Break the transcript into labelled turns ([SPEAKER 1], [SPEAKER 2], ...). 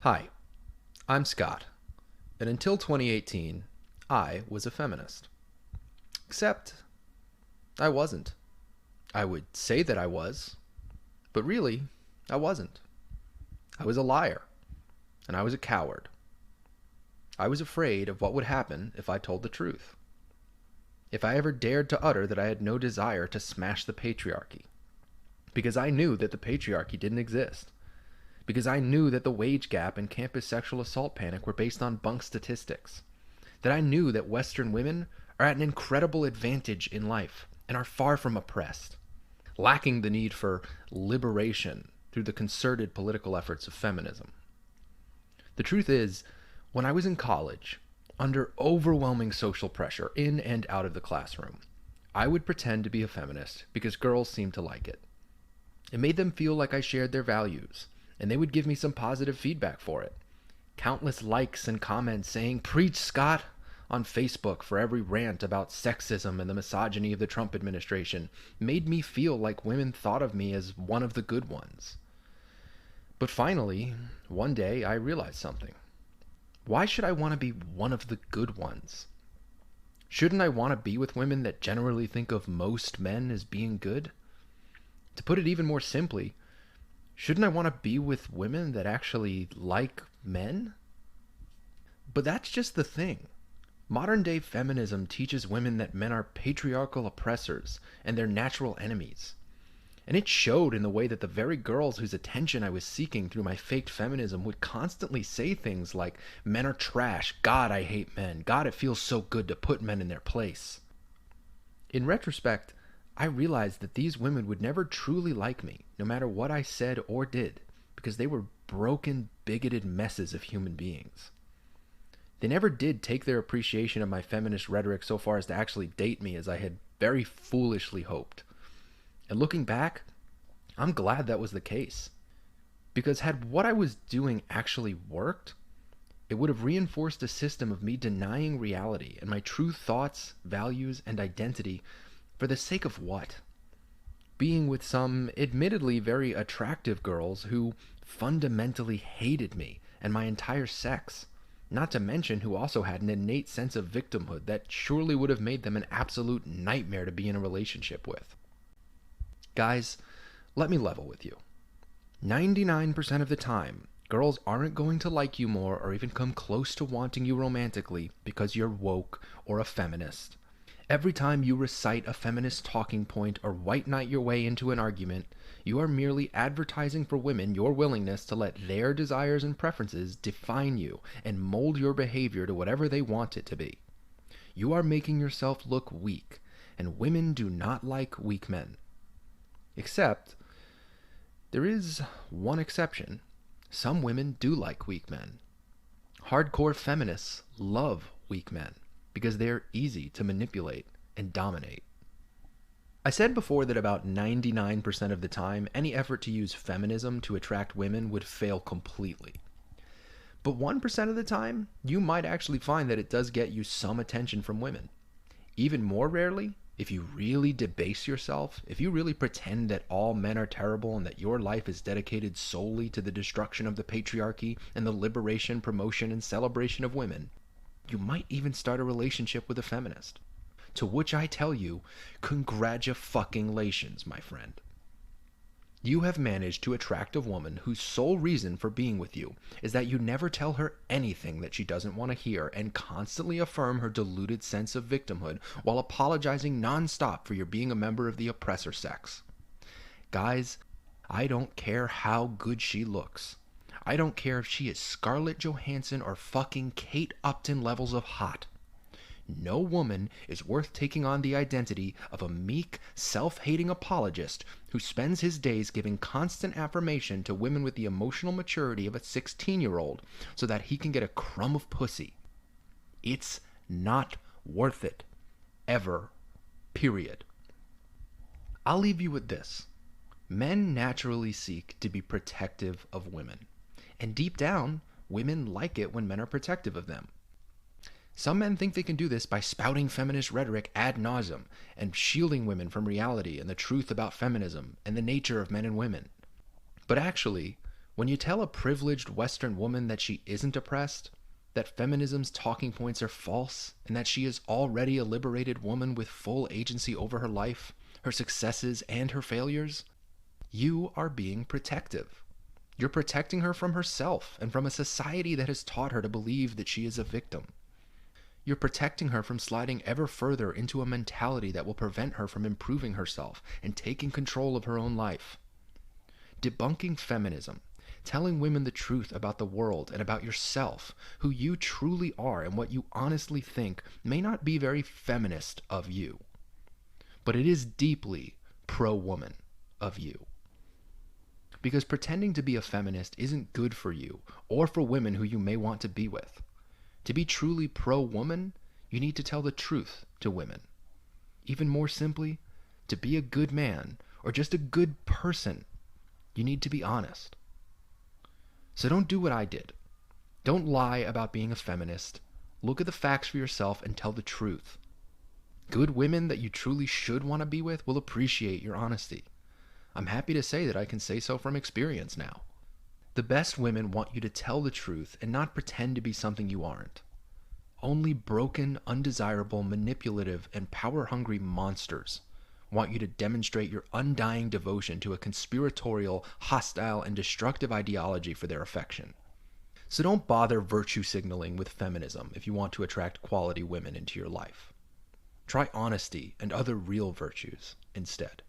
[SPEAKER 1] Hi, I'm Scott, and until 2018, I was a feminist. Except, I wasn't. I would say that I was, but really, I wasn't. I was a liar, and I was a coward. I was afraid of what would happen if I told the truth. If I ever dared to utter that I had no desire to smash the patriarchy. Because I knew that the patriarchy didn't exist. Because I knew that the wage gap and campus sexual assault panic were based on bunk statistics. That I knew that Western women are at an incredible advantage in life and are far from oppressed, lacking the need for liberation through the concerted political efforts of feminism. The truth is, when I was in college, under overwhelming social pressure in and out of the classroom, I would pretend to be a feminist because girls seemed to like it. It made them feel like I shared their values, and they would give me some positive feedback for it. Countless likes and comments saying, "Preach, Scott," on Facebook for every rant about sexism and the misogyny of the Trump administration made me feel like women thought of me as one of the good ones. But finally, one day I realized something. Why should I want to be one of the good ones? Shouldn't I want to be with women that generally think of most men as being good? To put it even more simply, shouldn't I want to be with women that actually like men? But that's just the thing. Modern day feminism teaches women that men are patriarchal oppressors and their natural enemies. And it showed in the way that the very girls whose attention I was seeking through my faked feminism would constantly say things like, "Men are trash, God, I hate men, God, it feels so good to put men in their place." In retrospect, I realized that these women would never truly like me, no matter what I said or did, because they were broken, bigoted messes of human beings. They never did take their appreciation of my feminist rhetoric so far as to actually date me, as I had very foolishly hoped. And looking back, I'm glad that was the case. Because had what I was doing actually worked, it would have reinforced a system of me denying reality and my true thoughts, values, and identity for the sake of what? Being with some admittedly very attractive girls who fundamentally hated me and my entire sex. Not to mention who also had an innate sense of victimhood that surely would have made them an absolute nightmare to be in a relationship with. Guys, let me level with you. 99% of the time, girls aren't going to like you more or even come close to wanting you romantically because you're woke or a feminist. Every time you recite a feminist talking point or white knight your way into an argument, you are merely advertising for women your willingness to let their desires and preferences define you and mold your behavior to whatever they want it to be. You are making yourself look weak, and women do not like weak men. Except, there is one exception. Some women do like weak men. Hardcore feminists love weak men because they're easy to manipulate and dominate. I said before that about 99% of the time, any effort to use feminism to attract women would fail completely. But 1% of the time, you might actually find that it does get you some attention from women. Even more rarely, if you really debase yourself, if you really pretend that all men are terrible and that your life is dedicated solely to the destruction of the patriarchy and the liberation, promotion, and celebration of women, you might even start a relationship with a feminist. To which I tell you, congratulations, my friend. You have managed to attract a woman whose sole reason for being with you is that you never tell her anything that she doesn't want to hear and constantly affirm her deluded sense of victimhood while apologizing nonstop for your being a member of the oppressor sex. Guys, I don't care how good she looks. I don't care if she is Scarlett Johansson or fucking Kate Upton levels of hot. No woman is worth taking on the identity of a meek, self-hating apologist who spends his days giving constant affirmation to women with the emotional maturity of a 16-year-old so that he can get a crumb of pussy. It's not worth it. Ever. Period. I'll leave you with this. Men naturally seek to be protective of women. And deep down, women like it when men are protective of them. Some men think they can do this by spouting feminist rhetoric ad nauseum and shielding women from reality and the truth about feminism and the nature of men and women. But actually, When you tell a privileged Western woman that she isn't oppressed, that feminism's talking points are false, and that she is already a liberated woman with full agency over her life, her successes, and her failures, you are being protective. You're protecting her from herself and from a society that has taught her to believe that she is a victim. You're protecting her from sliding ever further into a mentality that will prevent her from improving herself and taking control of her own life. Debunking feminism, telling women the truth about the world and about yourself, who you truly are and what you honestly think, may not be very feminist of you, but it is deeply pro-woman of you. Because pretending to be a feminist isn't good for you or for women who you may want to be with. To be truly pro-woman, you need to tell the truth to women. Even more simply, to be a good man or just a good person, you need to be honest. So don't do what I did. Don't lie about being a feminist. Look at the facts for yourself and tell the truth. Good women that you truly should want to be with will appreciate your honesty. I'm happy to say that I can say so from experience now. The best women want you to tell the truth and not pretend to be something you aren't. Only broken, undesirable, manipulative, and power-hungry monsters want you to demonstrate your undying devotion to a conspiratorial, hostile, and destructive ideology for their affection. So don't bother virtue signaling with feminism if you want to attract quality women into your life. Try honesty and other real virtues instead.